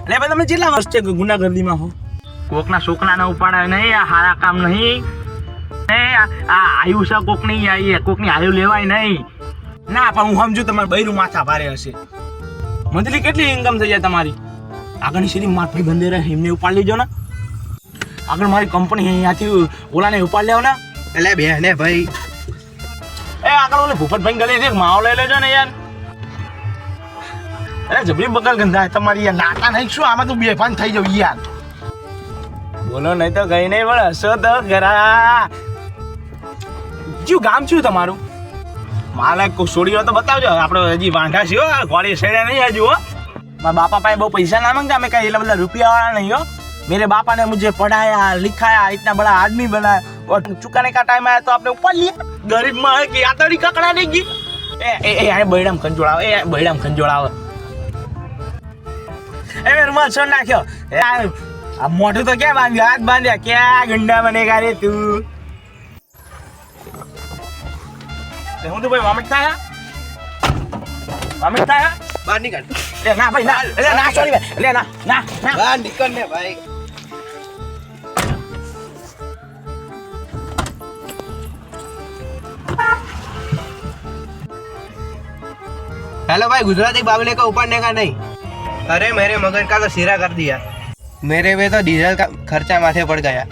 એટલે ભાઈ તમે કેટલા વર્ષ છે ગુંડાગર્દીમાં હો? કોકના છોકરાને ઉપાડાય નહીં, આ હારા કામ નહીં. આ આયુ છે કોકની, આ કોકની આયુ લેવાય નહીં. ના પણ હું સમજુ તમારે બૈરું માથા ભારે હશે. મંથલી કેટલી ઇન્કમ થઈ જાય તમારી? આગળની સીધી માથા બંધ રહે એમને ઉપાડ લેજો ને. આગળ મારી કંપની અહીંયાથી ઓલાને ઉપાડ લેવો ને. એટલે બેને ભાઈ એ આગળ ઓલે ભૂપતભાઈ ગલે છે માવો લઈ લેજો ને યાર. અરે જબરી બગલ ગંધાય તમારી યાર. નાટા નહીં શું આમાં તું બેફાન થઈ જાવ યાર. બોલો નહીં તો કઈ નહીં પણ હસો તો ખરા. શું ગામ શું તમારું? મારે કોઈ છોડી હોય તો બતાવજો. આપણે હજી વાંઢા છીએ ઘોડી શેડે નહીં હજુ હો. મારા બાપા પાસે બહુ પૈસા ના માંગતા, અમે કઈ એટલા બધા રૂપિયા वाला नहीं हो. मेरे बापा ने मुझे पढ़ाया लिखाया, इतना बड़ा आदमी बनाया और चुकाने का टाइम आया तो आपने ऊपर लिया. गरीब में है कि आतड़ी ककड़ा देगी. ए बैडम खंजोड़ाव, ए बैडम खंजोड़ाव. ए मेरे रुमाल छोड़ नाख्यो. अब मोटू तो क्या बांध हाथ बांध्या, क्या गुंडा बनेगा रे तू. હું તો ભાઈ વામિટ થાય બહાર નીકળ. લે ના ભાઈ ના, લે ના સોરી ભાઈ, લે ના ના ના બહાર નીકળ ને ભાઈ. हेलो भाई, गुजराती बावले का उपाड़ने का नहीं. अरे मेरे मगज का तो सिरा कर दिया. मेरे में तो डीजल का खर्चा माथे पड़ गया.